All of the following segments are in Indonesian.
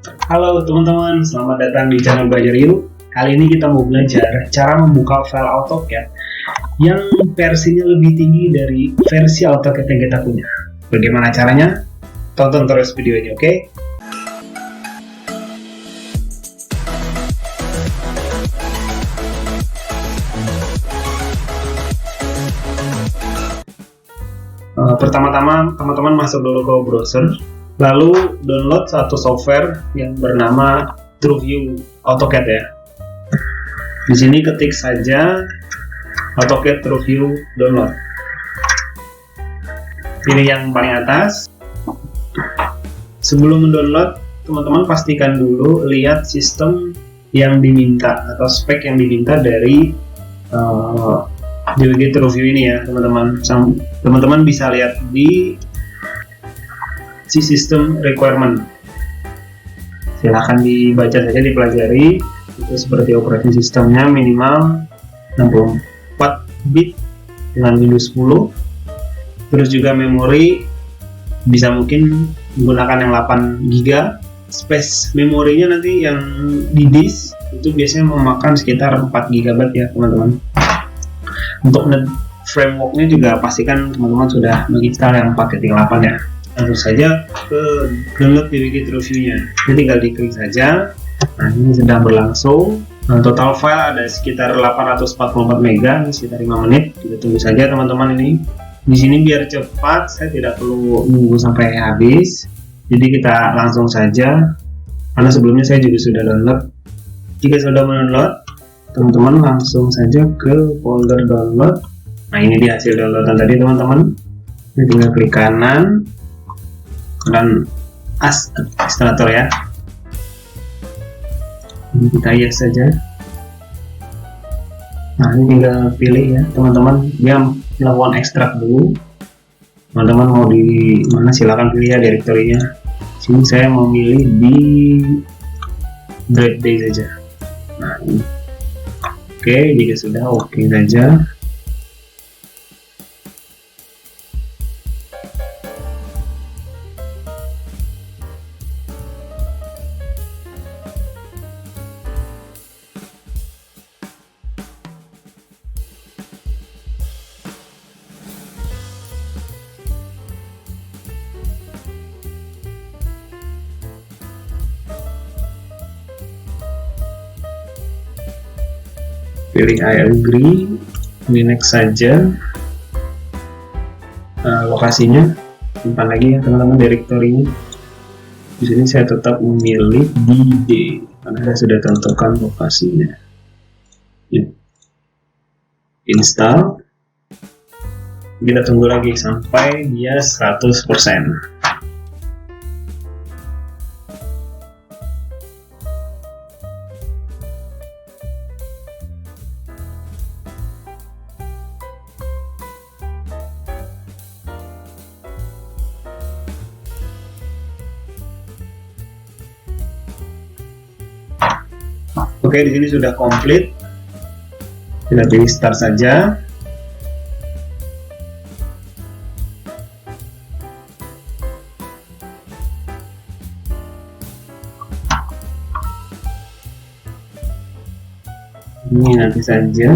Halo teman-teman, selamat datang di channel Belajar Yuk. Kali ini kita mau belajar cara membuka file AutoCAD yang versinya lebih tinggi dari versi AutoCAD yang kita punya. Bagaimana caranya? Tonton terus video ini, oke? Pertama-tama teman-teman masuk dulu ke browser, lalu download satu software yang bernama TrueView AutoCAD ya. Di sini ketik saja AutoCAD TrueView download. Pilih yang paling atas. Sebelum mendownload, teman-teman pastikan dulu lihat sistem yang diminta atau spek yang diminta dari DWG TrueView ini ya, teman-teman. Teman-teman bisa lihat di si system requirement. Silahkan dibaca saja, dipelajari. Itu seperti operasi sistemnya minimal 64 bit dengan Windows 10. Terus juga memori bisa mungkin menggunakan yang 8 GB. Space memorinya nanti yang di disk itu biasanya memakan sekitar 4 GB ya, teman-teman. Untuk frameworknya juga pastikan teman-teman sudah menginstal yang 4.8 ya. Langsung saja ke download DWG TrueView-nya. Ini tinggal diklik saja. Nah, ini sedang berlangsung. Nah, total file ada sekitar 844 MB, sekitar 5 menit. Kita tunggu saja teman-teman ini. Di sini biar cepat, saya tidak perlu nunggu sampai habis. Jadi kita langsung saja. Karena sebelumnya saya juga sudah download. Jika sudah mendownload, teman-teman langsung saja ke folder download. Nah, ini dia hasil downloadan tadi teman-teman. Ini tinggal klik kanan dan Illustrator ya. Ini kita yes saja. Nah, ini tinggal pilih ya teman-teman. Dia melakukan ekstrak dulu. Teman-teman mau di mana silakan pilih ya direktorinya. Sini saya memilih di Drive Day saja. Nah, ini. Oke, jika sudah oke saja. Pilih I agree, ini next saja. Lokasinya simpan lagi ya teman-teman direktorinya. Di sini saya tetap memilih DD karena saya sudah tentukan lokasinya. Install. Kita tunggu lagi sampai dia 100%. Oke, di sini sudah komplit. Kita pilih start saja. Ini nanti saja.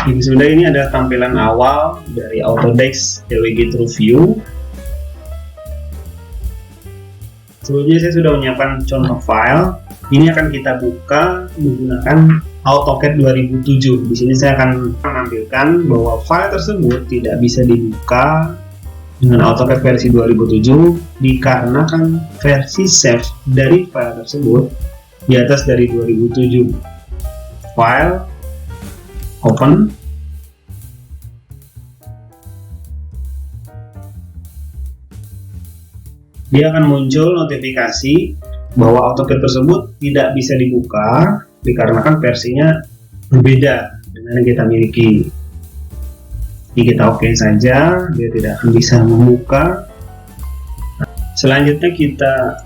Ini sudah, ini adalah tampilan awal dari Autodesk DWG TrueView. Sebelumnya saya sudah menyiapkan contoh file. Ini akan kita buka menggunakan AutoCAD 2007. Di sini saya akan menampilkan bahwa file tersebut tidak bisa dibuka dengan AutoCAD versi 2007 dikarenakan versi save dari file tersebut di atas dari 2007. File, open. Dia akan muncul notifikasi bahwa AutoCAD tersebut tidak bisa dibuka dikarenakan versinya berbeda dengan yang kita miliki. Jadi kita oke saja, dia tidak akan bisa membuka. Selanjutnya kita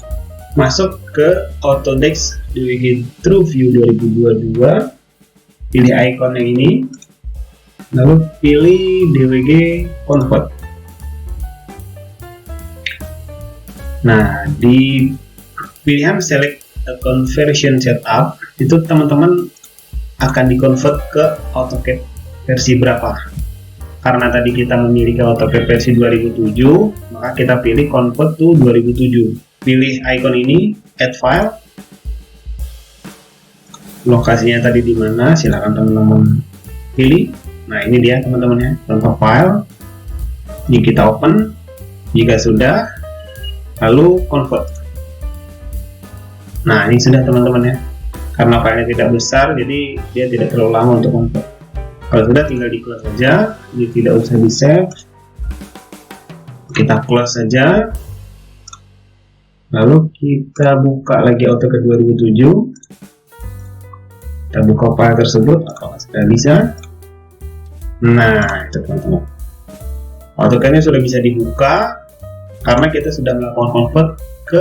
masuk ke Autodesk DWG TrueView 2022, pilih ikonnya ini, lalu pilih DWG Convert. Nah, di pilihan select a conversion setup itu teman-teman akan di-convert ke AutoCAD versi berapa. Karena tadi kita memiliki AutoCAD versi 2007, maka kita pilih convert to 2007. Pilih icon ini, add file. Lokasinya tadi di mana? Silakan teman-teman pilih. Nah, ini dia teman-teman ya, contoh file. Ini kita open. Jika sudah, lalu convert. Nah, ini sudah teman-teman ya. Karena filenya tidak besar, jadi dia tidak terlalu lama untuk convert. Kalau sudah, tinggal di close saja. Ini tidak usah di save. Kita close saja. Lalu kita buka lagi AutoCAD 2007. Kita buka file tersebut, apakah sudah bisa? Nah, itu teman-teman. AutoCAD-nya sudah bisa dibuka karena kita sudah melakukan convert ke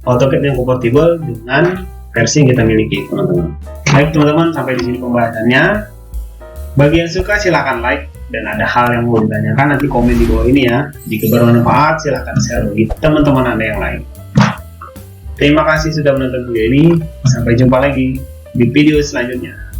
AutoCAD yang kompatibel dengan versi yang kita miliki, teman-teman. Baik teman-teman, sampai di sini pembahasannya. Bagi yang suka silahkan like, dan ada hal yang mau ditanyakan nanti komen di bawah ini ya. Jika bermanfaat silahkan share bagi teman-teman Anda yang lain. Terima kasih sudah menonton video ini. Sampai jumpa lagi di video selanjutnya.